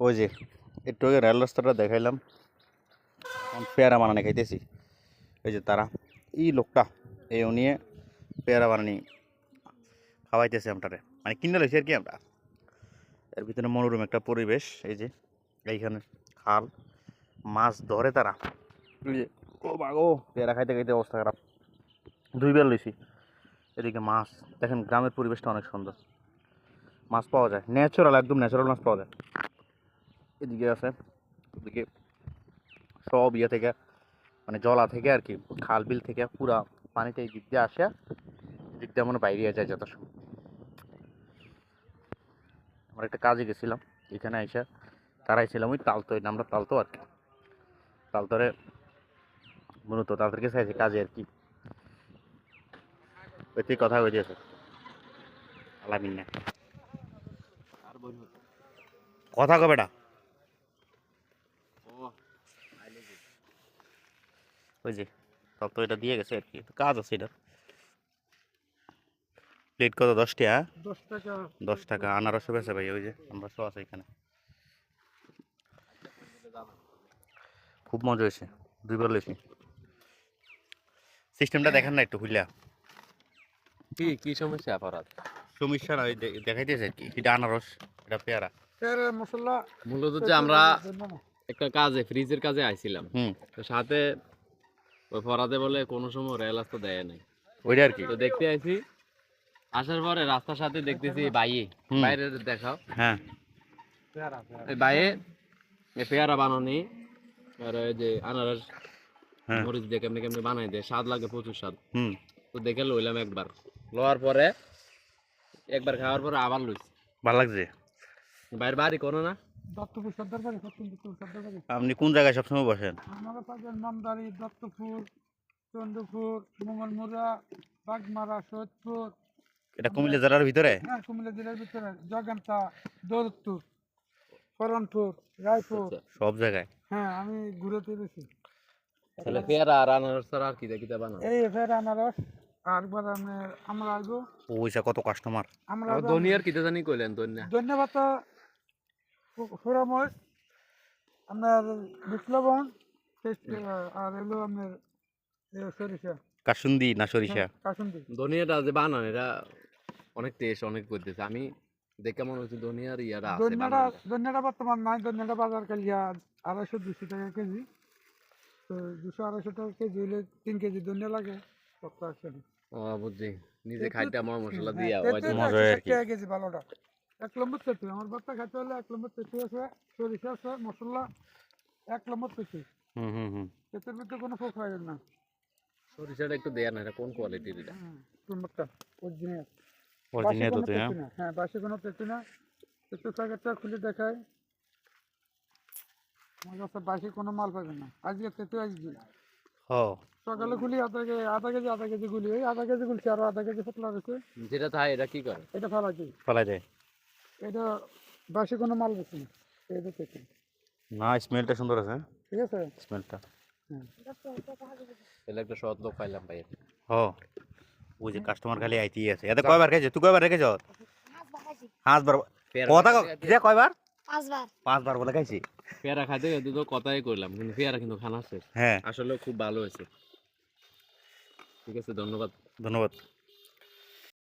ওই যে একটু আগে রেল রাস্তাটা দেখাইলাম, পেয়ারা বানানি খাইতেছি। ওই যে তারা এই লোকটা এই নিয়ে পেয়ারা বানানি খাওয়াইতেছে আমটারে, মানে কিনে লইছি আর কি আমরা। এর ভিতরে মনোরম একটা পরিবেশ। এই যে এইখানে খাল, মাছ ধরে তারা। ওই যে ও বাগো, পেয়ারা খাইতে খাইতে অবস্থা খারাপ, 2 বের লইছি। এদিকে মাছ দেখেন, গ্রামের পরিবেশটা অনেক সুন্দর, মাছ পাওয়া যায় ন্যাচারাল, একদম ন্যাচারাল মাছ পাওয়া যায়। এদিকে আছে, ওদিকে সব ইয়ে থেকে, মানে জলা থেকে আর কি, খাল বিল থেকে পুরা পানিতে এই দিক দিয়ে আসে, দিক দিয়ে মনে বাইরে যায় যত সময়। আমরা একটা কাজে গেছিলাম, এখানে আইসা তারাইছিলাম ওই তালতো, আমরা তালতো আর কি, তালতরে মূলত তাদেরকে চাইছে কাজে আর কি। ওই কথা হয়ে দিয়েছে আলামিন না কথা কবে বেটা। ওই যে তালতো এটা দিয়ে গেছে আর কি, কাজ আছে এটা। প্লেট কত? 10 টাকা। 10 টাকা। 10 টাকা আনারসও বেছে ভাই, ওই যে আমরা সব আছে এখানে। খুব মজা হয়েছে, 2 বার লইছি। সিস্টেমটা দেখেন না একটু খুললা। কি কি সমস্যা অপরাধ? সমস্যা না, ওই দেখাইতেছে আর কি, এটা আনারস, এটা পেয়ারা। পেয়ারা মশলা মূলত যে আমরা একটা কাজে ফ্রিজের কাজে আইছিলাম, তো সাথে ওই ফরাদে বলে কোনো সময় রেল রাস্তা দেয় নাই, ওইটা আর কি। তো দেখতে আইছি। আসার পরে রাস্তার সাথে দেখতেছি বাইরে দেখাও, হ্যাঁ এই বাইরে পেয়ারা বানানি আর ওই যে আনারস হ্যাঁ মরিচ দিয়ে কেমনি কেমনি বানাই দেয়, স্বাদ লাগে, প্রচুর স্বাদ। হুম তো দেখে লইলাম একবার, লওয়ার পরে একবার খাওয়ার পরে আবার লইছি। ভালো লাগছে। বাইরে বাড়ি কোনো না, দত্তপুর সর্দার বাড়ি, সত্যেন্দ্রপুর সর্দার বাড়ি। আপনি কোন জায়গায় সবসময় বসেন? আমরা পাবেন নামদারি, দত্তপুর, চন্দ্রপুর, মোগলমুড়া, বাগমারা, সৈয়দপুর। এটা কুমিল্লা জেলার ভিতরে? হ্যাঁ, কুমিল্লা জেলার ভিতরে জগান্তা, দৌলতপুর, ফরনপুর, রায়পুর। সব জায়গায়। হ্যাঁ, আমি ঘুরে ফিরেছি। তাহলে পেয়ারা আর আনারস ছাড়া আর কিটা কিটা বানাও? এই ফের আনারস, আর বার আমরা আসবো। ওইসা কত কাস্টমার। আমরা ধনিয়ার কিটা জানি কইলেন? ধনিয়া, ধন্যবাদ। সুরাময়, আপনার বিপ্লবন, আর এলো আপনার সরিষা, কাসুন্দি না সরিষা? কাসুন্দি। ধনিয়াটা যে বানান এটা অনেক টেস্ট, অনেক করতেছে। আমি দেখে মনে হচ্ছে ধনিয়ার ইয়ারা আছে বানানো। ধনিয়াটা বর্তমান নাই, ধনিয়াটা বাজার কালিয়া 250-200 টাকা কেজি। তো 200-250 টাকা কেজি হলে 3 কেজি ধনিয়া লাগে। ও বুঝছি, নিজে খাইতে আমার মশলা দিয়া মজা হয় আর কি। কেজি ভালোটা 1 নম্বর তেঁতুল। আমার বাচ্চা খাইতে হলে 1 নম্বর তেঁতুল আছে, সরিষা আছে, মশলা 1 নম্বর তেঁতুল। তেঁতুল ভিতরে কোনো ফোক হয় না। সরিষাটা একটু দেয়া না, এটা কোন কোয়ালিটির? এটা নম্বরটা অরিজিনাল। অরিজিনাল তো হ্যাঁ। হ্যাঁ, বাসি কোনো তেঁতুল না। তেঁতুল প্যাকেটটা খুলে দেখায়, আমার কাছে বাসি কোনো মাল পাবে না। আজকে তেঁতুল আসবে। সকালে গুলি আধা কেজি গুলি, ওই আধা কেজি গুলছি, আরো আধা কেজি ফেটলা রয়েছে। যেটা থাকে এটা কি করে? এটা ফেলা যায়। এটা বাসি কোনো মাল বেশি না। এই দেখতে না, স্মেলটা সুন্দর আছে। ঠিক আছে, স্মেলটা। তাহলে একটা সৎ লোক পাইলাম ভাই। ওই যে কাস্টমার খালি আইতেই আছে। এতে কয়বার খাইছে? তুই কয়বার রেখেছ? 5 বার। কথা কয়বার? 5 বার বলে খাইছি। পেয়ারা খাইতে তো কথাই কইলাম, কিন্তু পেয়ারা কিন্তু খানা শেষ। হ্যাঁ, আসলে খুব ভালো হয়েছে। ঠিক আছে, ধন্যবাদ। ধন্যবাদ।